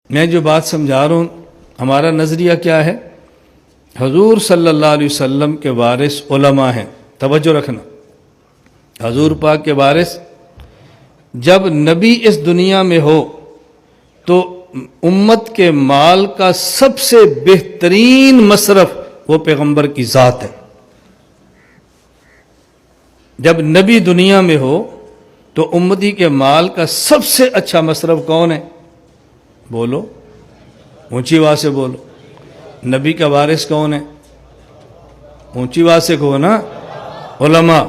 میں جو بات سمجھا رہا ہوں ہمارا نظریہ کیا ہے؟ حضور صلی اللہ علیہ وسلم کے وارث علماء ہیں، توجہ رکھنا، حضور پاک کے وارث جب نبی اس دنیا میں ہو تو امت کے مال کا سب سے بہترین مصرف وہ پیغمبر کی ذات ہے۔ جب نبی دنیا میں ہو تو امتی کے مال کا سب سے اچھا مصرف کون ہے؟ بولو، اونچی آواز سے بولو، نبی کا وارث کون ہے؟ اونچی آواز سے کہو نا، علماء۔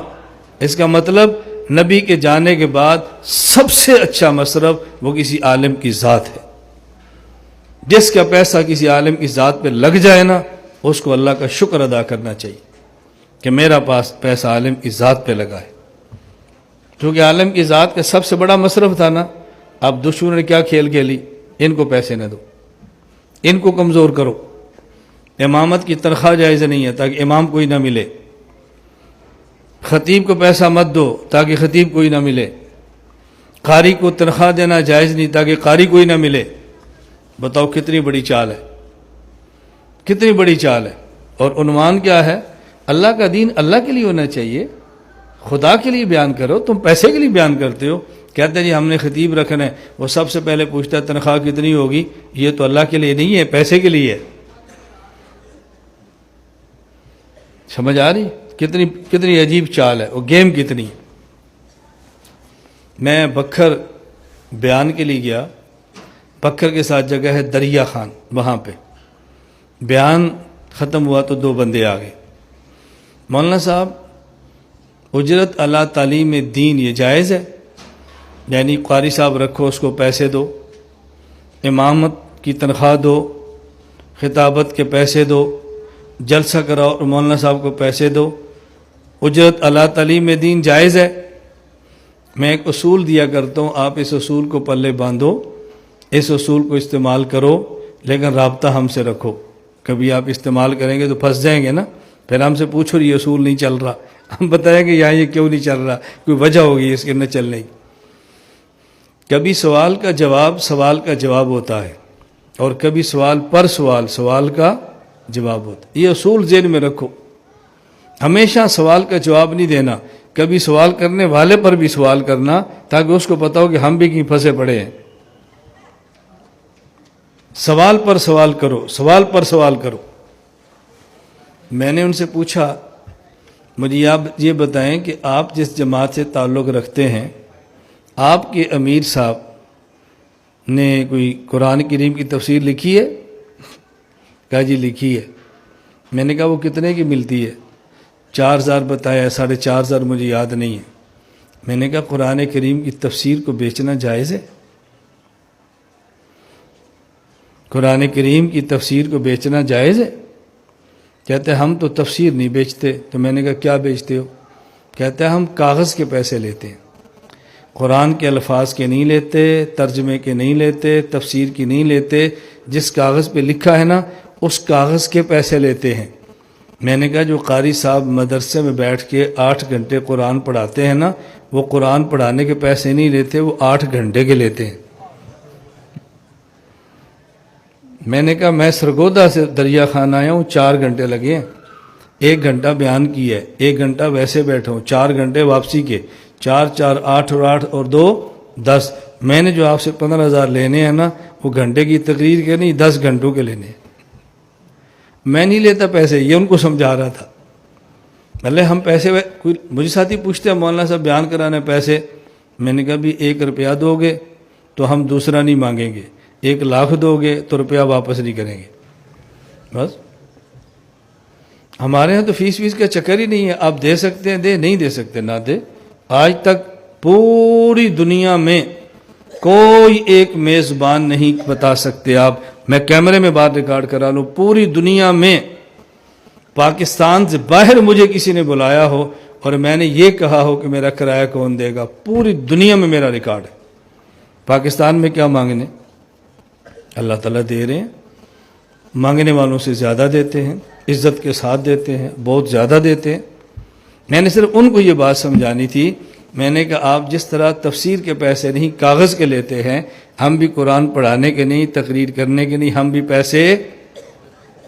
اس کا مطلب نبی کے جانے کے بعد سب سے اچھا مصرف وہ کسی عالم کی ذات ہے۔ جس کا پیسہ کسی عالم کی ذات پہ لگ جائے نا، اس کو اللہ کا شکر ادا کرنا چاہیے کہ میرا پاس پیسہ عالم کی ذات پہ لگا ہے، کیونکہ عالم کی ذات کا سب سے بڑا مصرف تھا نا۔ اب دشمن نے کیا کھیل کھیلی؟ ان کو پیسے نہ دو، ان کو کمزور کرو، امامت کی تنخواہ جائز نہیں ہے تاکہ امام کوئی نہ ملے، خطیب کو پیسہ مت دو تاکہ خطیب کوئی نہ ملے، قاری کو تنخواہ دینا جائز نہیں تاکہ قاری کوئی نہ ملے۔ بتاؤ کتنی بڑی چال ہے، کتنی بڑی چال ہے۔ اور عنوان کیا ہے؟ اللہ کا دین اللہ کے لیے ہونا چاہیے، خدا کے لیے بیان کرو، تم پیسے کے لیے بیان کرتے ہو۔ کہتے ہیں جی ہم نے خطیب رکھنا ہے، وہ سب سے پہلے پوچھتا ہے تنخواہ کتنی ہوگی؟ یہ تو اللہ کے لیے نہیں ہے، پیسے کے لیے ہے۔ سمجھ آ رہی؟ کتنی عجیب چال ہے، وہ گیم کتنی ہے۔ میں بکھر بیان کے لیے گیا، بکھر کے ساتھ جگہ ہے دریا خان، وہاں پہ بیان ختم ہوا تو دو بندے آ گئے۔ مولانا صاحب اجرت اعلیٰ تعلیم دین یہ جائز ہے؟ یعنی قاری صاحب رکھو، اس کو پیسے دو، امامت کی تنخواہ دو، خطابت کے پیسے دو، جلسہ کراؤ اور مولانا صاحب کو پیسے دو، اجرت اعلیٰ تعلیم دین جائز ہے؟ میں ایک اصول دیا کرتا ہوں، آپ اس اصول کو پلے باندھو، اس اصول کو استعمال کرو، لیکن رابطہ ہم سے رکھو۔ کبھی آپ استعمال کریں گے تو پھنس جائیں گے نا، پھر ہم سے پوچھو یہ اصول نہیں چل رہا، ہم بتائیں گے یہاں یہ کیوں نہیں چل رہا، کوئی وجہ ہوگی اس کے نہ چلنے کی۔ کبھی سوال کا جواب ہوتا ہے، اور کبھی سوال پر سوال کا جواب ہوتا ہے۔ یہ اصول ذہن میں رکھو، ہمیشہ سوال کا جواب نہیں دینا، کبھی سوال کرنے والے پر بھی سوال کرنا تاکہ اس کو پتہ ہو کہ ہم بھی کہیں پھنسے پڑے ہیں۔ سوال پر سوال کرو، سوال پر سوال کرو۔ میں نے ان سے پوچھا مجھے آپ یہ بتائیں کہ آپ جس جماعت سے تعلق رکھتے ہیں، آپ کے امیر صاحب نے کوئی قرآن کریم کی تفسیر لکھی ہے؟ کہا جی لکھی ہے۔ میں نے کہا وہ کتنے کی ملتی ہے؟ 4000 بتایا، 4500 مجھے یاد نہیں ہے۔ میں نے کہا قرآن کریم کی تفسیر کو بیچنا جائز ہے؟ قرآن کریم کی تفسیر کو بیچنا جائز ہے؟ کہتے ہیں ہم تو تفسیر نہیں بیچتے۔ تو میں نے کہا کیا بیچتے ہو؟ کہتے ہیں ہم کاغذ کے پیسے لیتے ہیں، قرآن کے الفاظ کے نہیں لیتے، ترجمے کے نہیں لیتے، تفسیر کی نہیں لیتے، جس کاغذ پہ لکھا ہے نا اس کاغذ کے پیسے لیتے ہیں۔ میں نے کہا جو قاری صاحب مدرسے میں بیٹھ کے 8 گھنٹے قرآن پڑھاتے ہیں نا، وہ قرآن پڑھانے کے پیسے نہیں لیتے، وہ 8 گھنٹے کے لیتے ہیں۔ میں نے کہا میں سرگودا سے دریا خان آیا ہوں، 4 گھنٹے لگے ہیں، 1 گھنٹہ بیان کی ہے، 1 گھنٹہ ویسے بیٹھا ہوں، 4 گھنٹے واپسی کے، 4 4 8 اور 8 اور 2 10۔ میں نے جو آپ سے 15000 لینے ہیں نا وہ گھنٹے کی تقریر کے نہیں، 10 گھنٹوں کے لینے ہیں۔ میں نہیں لیتا پیسے، یہ ان کو سمجھا رہا تھا۔ بھلے ہم پیسے، کوئی مجھے ساتھی پوچھتے ہیں مولانا صاحب بیان کرانے پیسے، میں نے کہا بھی 1 روپیہ دو گے تو ہم دوسرا نہیں مانگیں گے، 1 لاکھ دو گے تو روپیہ واپس نہیں کریں گے۔ بس ہمارے ہاں تو فیس کا چکر ہی نہیں ہے، آپ دے سکتے ہیں دے، نہیں دے سکتے نہ دے۔ آج تک پوری دنیا میں کوئی ایک میزبان نہیں بتا سکتے آپ، میں کیمرے میں بات ریکارڈ کرا لوں، پوری دنیا میں پاکستان سے باہر مجھے کسی نے بلایا ہو اور میں نے یہ کہا ہو کہ میرا کرایہ کون دے گا، پوری دنیا میں میرا ریکارڈ ہے۔ پاکستان میں کیا مانگنے؟ اللہ تعالیٰ دے رہے ہیں، مانگنے والوں سے زیادہ دیتے ہیں، عزت کے ساتھ دیتے ہیں، بہت زیادہ دیتے ہیں۔ میں نے صرف ان کو یہ بات سمجھانی تھی میں نے کہا آپ جس طرح تفسیر کے پیسے نہیں کاغذ کے لیتے ہیں، ہم بھی قرآن پڑھانے کے نہیں، تقریر کرنے کے نہیں، ہم بھی پیسے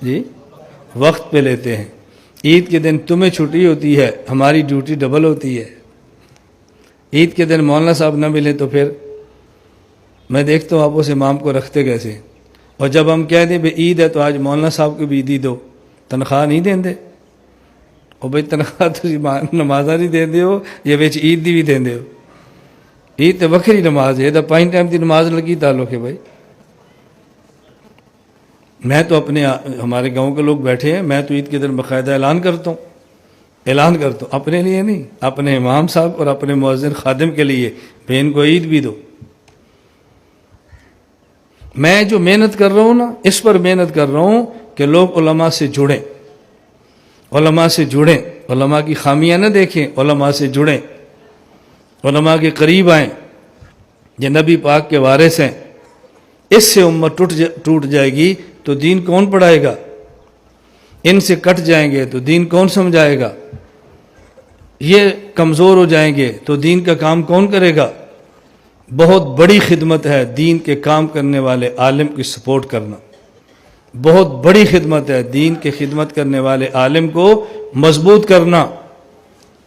جی وقت پہ لیتے ہیں۔ عید کے دن تمہیں چھٹی ہوتی ہے، ہماری ڈیوٹی ڈبل ہوتی ہے۔ عید کے دن مولانا صاحب نہ ملیں تو پھر میں دیکھتا ہوں آپ اس امام کو رکھتے کیسے، اور جب ہم کہہ دیں بھئی عید ہے تو آج مولانا صاحب کو بھی عیدی دو، تنخواہ نہیں دیں دے، اور بھئی تنخواہ تو نمازاں نہیں دیں دے ہو، یہ وچ عید دی بھی دیں دے ہو۔ عید تو وکری نماز ہے، تو 5 ٹائم دی نماز لگی تعلق ہے بھائی۔ میں تو اپنے ہمارے گاؤں کے لوگ بیٹھے ہیں، میں تو عید کے دن باقاعدہ اعلان کرتا ہوں، اپنے لیے نہیں، اپنے امام صاحب اور اپنے مؤذن خادم کے لیے، بھئی ان کو عید بھی دو۔ میں جو محنت کر رہا ہوں نا، اس پر محنت کر رہا ہوں کہ لوگ علماء سے جڑیں، علماء سے جڑیں، علماء کی خامیاں نہ دیکھیں، علماء سے جڑیں، علماء کے قریب آئیں، یہ نبی پاک کے وارث ہیں۔ اس سے امت ٹوٹ جائے گی تو دین کون پڑھائے گا؟ ان سے کٹ جائیں گے تو دین کون سمجھائے گا؟ یہ کمزور ہو جائیں گے تو دین کا کام کون کرے گا؟ بہت بڑی خدمت ہے دین کے کام کرنے والے عالم کی سپورٹ کرنا، بہت بڑی خدمت ہے دین کے خدمت کرنے والے عالم کو مضبوط کرنا۔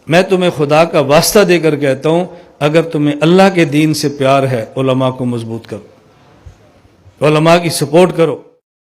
میں تمہیں خدا کا واسطہ دے کر کہتا ہوں، اگر تمہیں اللہ کے دین سے پیار ہے، علماء کو مضبوط کرو، علماء کی سپورٹ کرو۔